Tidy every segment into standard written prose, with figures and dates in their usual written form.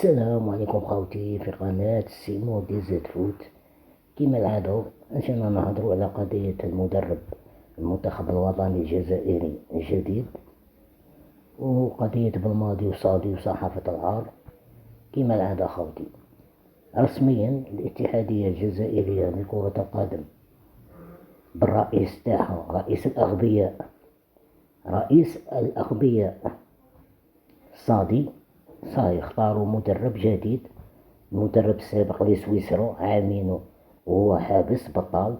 السلام عليكم خوتي في قناة سيمو دي زد فوت. كما العادة أجينا نهضروا على قضية المدرب المنتخب الوطني الجزائري الجديد، وقضية بلماضي وصادي وصحافة العار. كما العادة خوتي، رسميا الاتحادية الجزائرية لكرة القدم بالرئيس تاعها رئيس الأغبياء صادي صاي اختاروا مدرب جديد. المدرب السابق لسويسرا عامين وهو حابس بطال،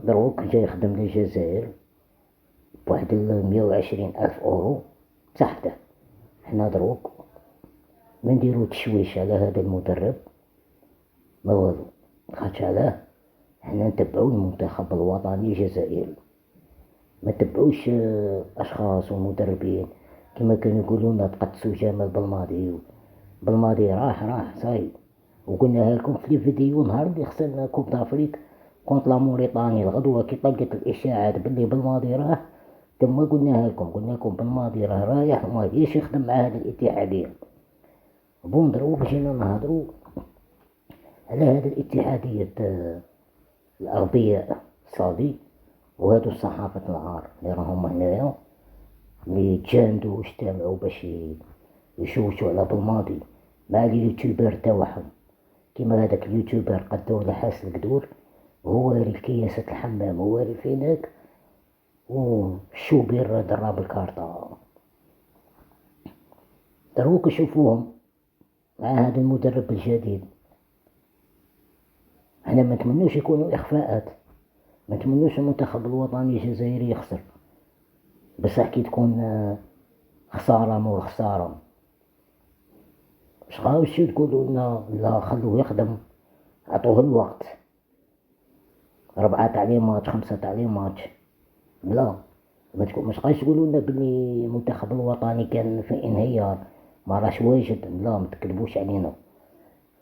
دروك جاي يخدم للجزائر بواحد 120,000 أورو تحته. حنا دروك ما نديرو تشويش على هذا المدرب، ما والو، خاطش علاه حنا نتبعو المنتخب الوطني الجزائري، ما تبعوش اشخاص ومدربين كما كانوا يقولونا تقدسوا جمال بلماضي راح صاي. وقلناها لكم في الفيديو نهار اللي خسرنا كوب دافريك كونت لا موريطاني الغدوة كي طلقت الاشاعات باللي بلماضي راه، تما قلنا لكم بلماضي راه رايح وما يجيش يخدم مع هذه الاتحادية. بون دروك جينا نهضروا على هذه الاتحادية الأغبياء صادي وهادو الصحافة العار اللي راهم هنايا اللي تجاندوا واجتمعوا باش يشوشوا على بلماضي مع اليوتيوبر تاعهم. كيما هذاك اليوتيوبر قدور لحاس القدور، هو ري في كياسة الحمام، هو ري فيناك، والشوبير دراب الكارطة. دروك شوفوهم مع هذا المدرب الجديد. احنا ما نتمنوش يكونوا اخفاءات، ما نتمنوش المنتخب الوطني الجزائري يخسر، بصح كي تكون خسارة مور خسارة مش غاوش تقولوا لنا لا خلوه يخدم، عطوه الوقت 4 تعليمات 5 تعليمات. لا مش غاش تقولوا لنا بلي المنتخب الوطني كان في انهيار ما راش واجد. لا ما تكذبوش علينا،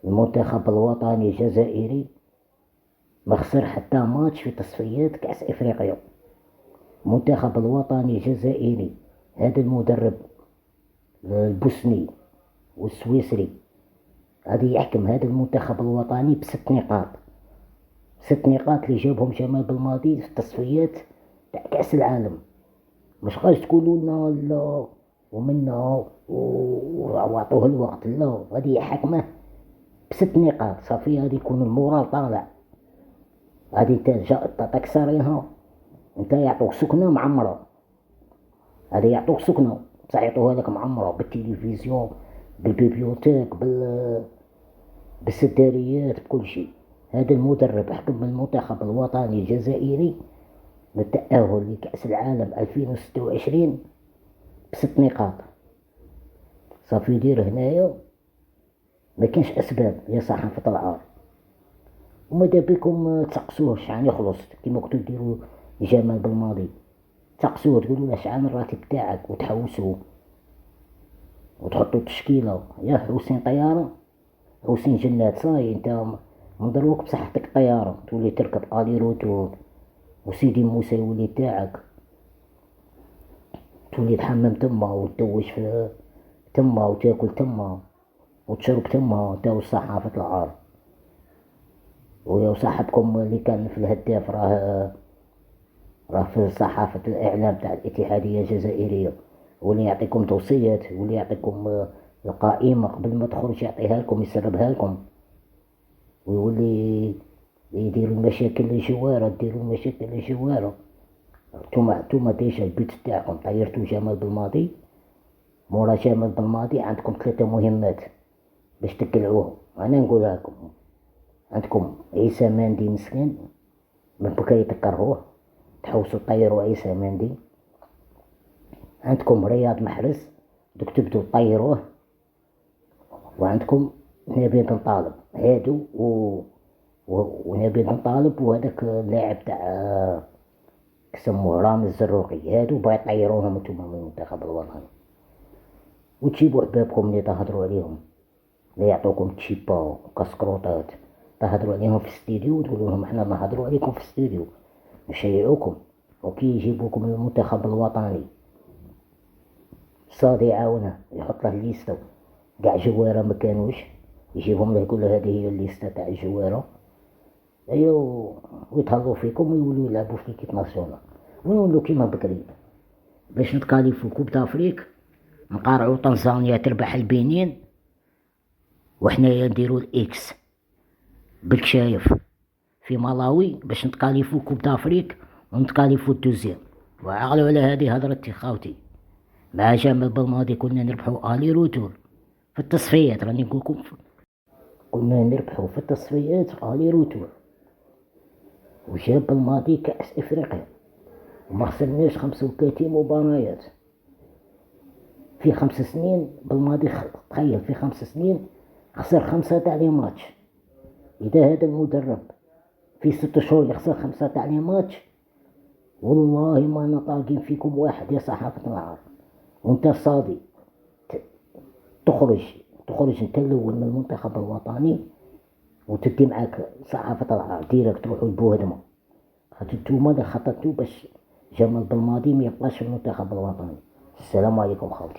المنتخب الوطني الجزائري ما خسر حتى ماتش في تصفيات كأس افريقيا. المنتخب الوطني الجزائري هذا المدرب البوسني والسويسري غادي يحكم هذا المنتخب الوطني ب6 نقاط، 6 نقاط اللي جابهم جمال بلماضي في التصفيات تاع كأس العالم. مش غاش تقولوا لنا لا ومنا وعطوه الوقت، لا غادي يحكمه ب6 نقاط صافي. غادي يكون المورال طالع، غادي تعطيك صارينها انت يعطوك سكنة معمرة، هذا يعطوك سكنة بصح يعطوها لك معمرة بالتلفزيون بالبيبيوتيك بالسداريات بكل شيء. هذا المدرب حكم المنتخب الوطني الجزائري للتأهل لكأس العالم 2026 ب6 نقاط صافي. يدير هنايا ما كانش اسباب يا صحافة العار، وماذا بكم تسقسوه شحال يخلص كيما كنتو ديروا جمال بالماضي، تسقسوه تقولوا له شحال الراتب تاعك وتحوسوا وتحطوا تشكيله. يا حوسين طياره حوسين جنات صاي انت مضروك بصحتك طياره تولي تركب الي روتور، وسيدي موسى يولي تاعك تولي تحمم تما وتدوش في تما وتاكل تما وتشرب تما تاو صحافة العار. ويا صاحبكم اللي كان في الهداف راه في صحافة الإعلام تاع الاتحادية الجزائرية، واللي يعطيكم توصيات واللي يعطيكم القائمة قبل ما تخرج يعطيها لكم يسربها لكم، ويولي يديروا المشاكل للجوارة، ديروا المشاكل للجوارة. نتوما ديجا البيت تاعكم طيرتو جمال بالماضي، مورا جمال بالماضي عندكم 3 مهمات باش تقلعوهم. انا نقولها لكم، عندكم عيسى مندي مسكين من بكري تكرهوه تحوسوا طيروا عيسى مندي، عندكم رياض محرز دوك تبدو طيروه، وعندكم نبيل بن طالب هادو ونبيل بن طالب وهذاك اللاعب تاع كسموه رامي الزروقي، هادو باغي طيرونهم نتوما من المنتخب الوطني. وتجيبوا حبابكم اللي تهضروا عليهم اللي يعطوكم تشيبا وكاسكروطات تهضروا عليهم في الاستديو وتقولوا لهم احنا نهضروا عليكم في الاستديو نشيعوكم، وكي يجيبوكم المنتخب الوطني صادي يعاونه يحط له ليستو قاع جوارة ما كانوش، يجيبهم له يقول له هذه هي الليستة تاع الجوارة، ايوا ويتهلاو فيكم ويوليو يلعبو في ليكيب ناسيونال، ونولو كيما بكري باش نتكاليفو كوب دافريك، نقارعو طنزانيا تربح البنين، وحنايا نديرو الاكس بالكشايف في مالاوي باش نتكاليفو كوب دافريك ونتكاليفو الدوزيام. وعقلو على هادي هضرتي خاوتي، مع جمال بالماضي كنا نربحو الي روتور في التصفيات، راني نقولكم كنا نربحو في التصفيات الي روتور، وجاب بالماضي كأس افريقيا وما خسرناش 35 مباريات في 5 سنين. بالماضي تخيل في 5 سنين خسر 5 تاع لي ماتش. اذا هذا المدرب في 6 شهور يخسر 5 تاع لي ماتش، والله ما انا طاقين فيكم واحد يا صحافة العار. وانت صادي تخرج انت الاول من المنتخب الوطني وتدي معاك صحافة العار ديريكت تروحوا لبوهدمة، خاطر نتوما اللي خططتو باش جمال بالماضي ميبقاش في المنتخب الوطني. السلام عليكم خاوتي.